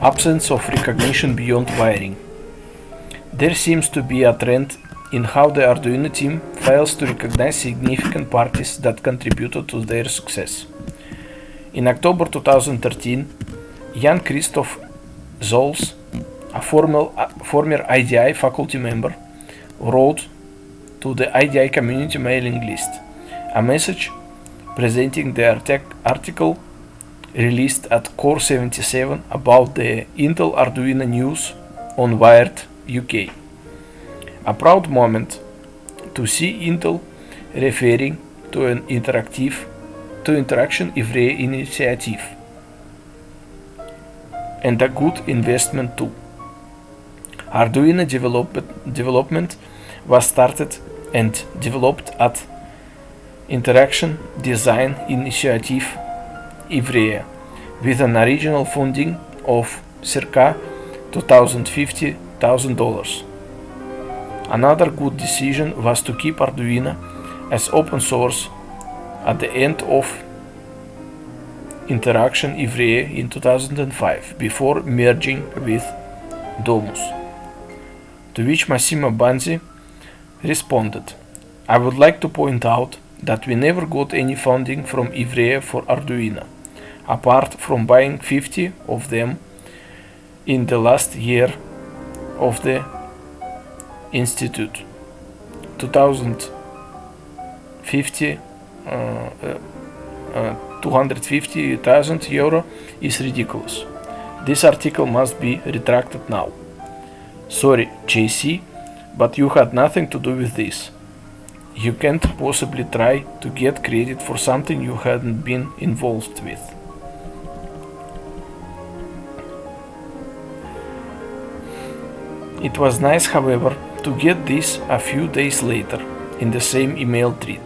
Absence of recognition beyond wiring. There seems to be a trend in how the Arduino team fails to recognize significant parties that contributed to their success. In October 2013, Jan Christoph Zols, a former IDI faculty member, wrote to the IDI community mailing list a message presenting the article released at Core 77 about the Intel Arduino news on Wired UK. A proud moment to see Intel referring to an Interaction IEEE initiative, and a good investment too. Arduino development was started and developed at Interaction Design Initiative IEEE with an original funding of circa $250,000. Another good decision was to keep Arduino as open source at the end of Interaction IEEE in 2005, before merging with Domus. To which Massimo Banzi responded, "I would like to point out that we never got any funding from IEEE for Arduino, apart from buying 50 of them in the last year of the Institute. 250,000 euro is ridiculous. This article must be retracted now. Sorry, JC, but you had nothing to do with this. You can't possibly try to get credit for something you hadn't been involved with." It was nice, however, to get this a few days later in the same email thread.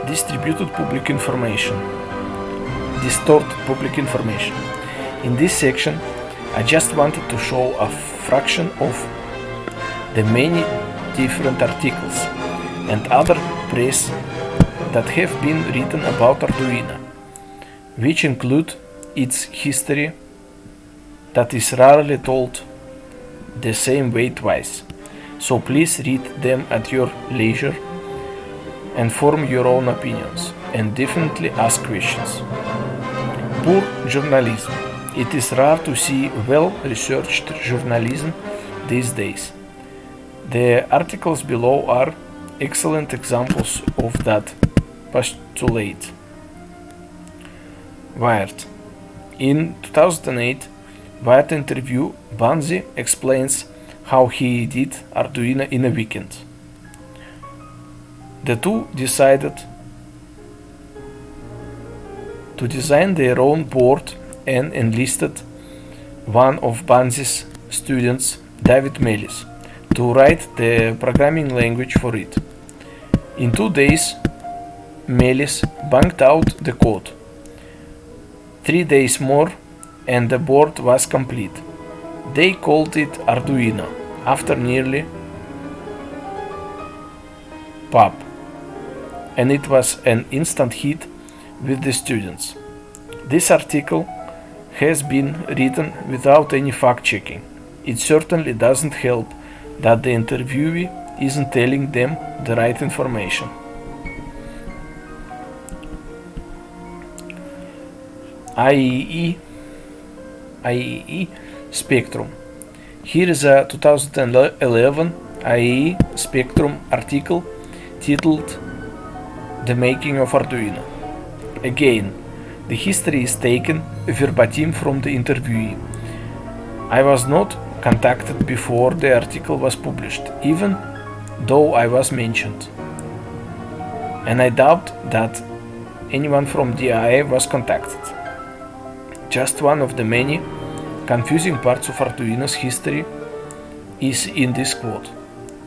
Distributed public information. Distorted public information. In this section, I just wanted to show a fraction of the many different articles and other press that have been written about Arduino, which include its history that is rarely told the same way twice. So please read them at your leisure and form your own opinions, and definitely ask questions. Poor journalism. It is rare to see well-researched journalism these days. The articles below are excellent examples of that postulate. Wired. In 2008 Wired interview, Banzi explains how he did Arduino in a weekend. The two decided to design their own board and enlisted one of Banzi's students, David Melis, to write the programming language for it. In 2 days, Melis banged out the code. 3 days more and the board was complete. They called it Arduino after nearly pub, and it was an instant hit with the students. This article has been written without any fact-checking. It certainly doesn't help that the interviewee isn't telling them the right information. IEEE Spectrum. Here is a 2011 IEEE Spectrum article titled "The Making of Arduino." Again, the history is taken verbatim from the interviewee. I was not contacted before the article was published, even though I was mentioned. And I doubt that anyone from DIA was contacted. Just one of the many confusing parts of Arduino's history is in this quote.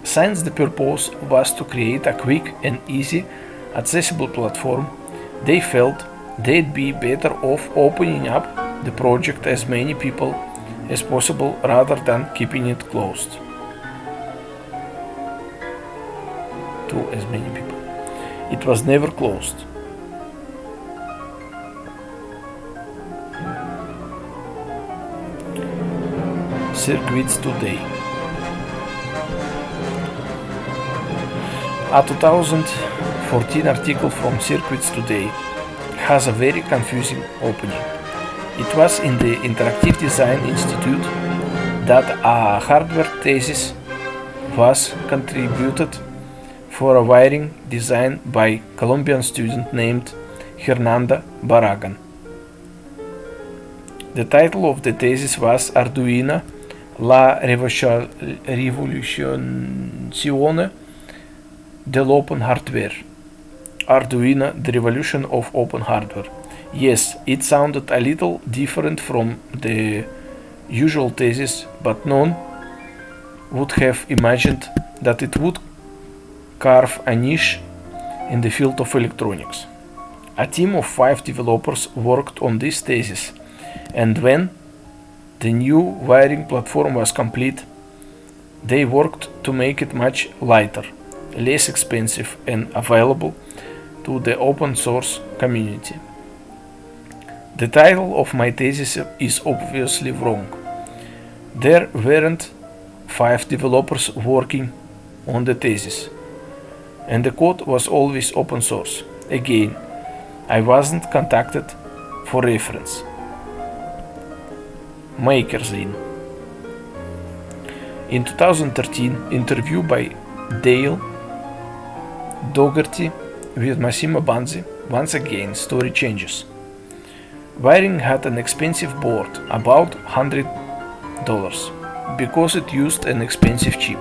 Since the purpose was to create a quick and easy accessible platform, they felt they'd be better off opening up the project as many people as possible rather than keeping it closed to as many people. It was never closed. Circuits today. A 2014 article from Circuits Today has a very confusing opening. It was in the Interactive Design Institute that a hardware thesis was contributed for a wiring design by Colombian student named Hernanda Barragan. The title of the thesis was Arduino, la rivoluzione dell'open hardware. Arduino, the revolution of open hardware. Yes, it sounded a little different from the usual thesis, but none would have imagined that it would carve a niche in the field of electronics. A team of 5 developers worked on this thesis, and when the new wiring platform was complete, they worked to make it much lighter, less expensive, and available to the open source community. The title of my thesis is obviously wrong. There weren't 5 developers working on the thesis, and the code was always open source. Again, I wasn't contacted for reference. Makerzine. In 2013, interview by Dale Dougherty with Massimo Banzi. Once again, story changes. Wiring had an expensive board, about $100, because it used an expensive chip.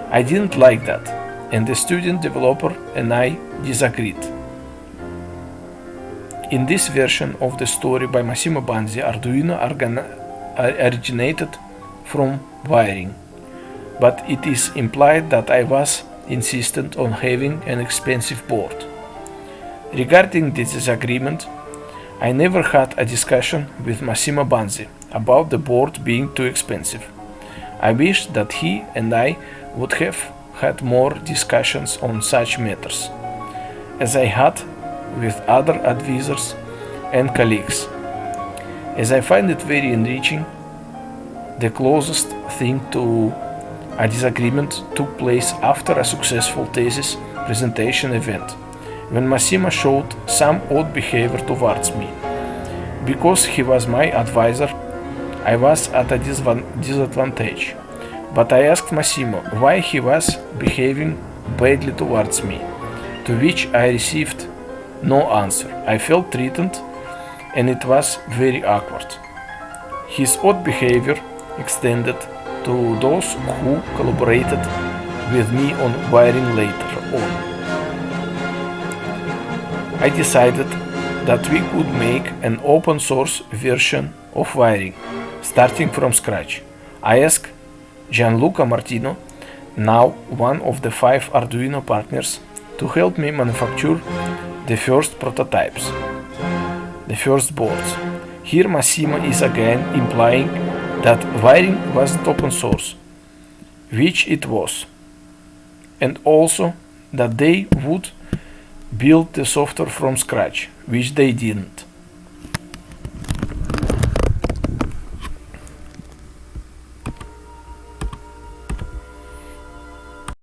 I didn't like that, and the student developer and I disagreed. In this version of the story by Massimo Banzi, Arduino originated from wiring, but it is implied that I was insistent on having an expensive board. Regarding this disagreement, I never had a discussion with Massimo Banzi about the board being too expensive. I wish that he and I would have had more discussions on such matters, as I had with other advisors and colleagues, as I find it very enriching. The closest thing to a disagreement took place after a successful thesis presentation event, when Massimo showed some odd behavior towards me. Because he was my advisor, I was at a disadvantage, but I asked Massimo why he was behaving badly towards me, to which I received no answer. I felt threatened, and it was very awkward. His odd behavior extended to those who collaborated with me on wiring later on. I decided that we could make an open source version of wiring, starting from scratch. I asked Gianluca Martino, now one of the 5 Arduino partners, to help me manufacture the first prototypes, the first boards. Here Massimo is again implying that wiring wasn't open source, which it was, and also that they would build the software from scratch, which they didn't.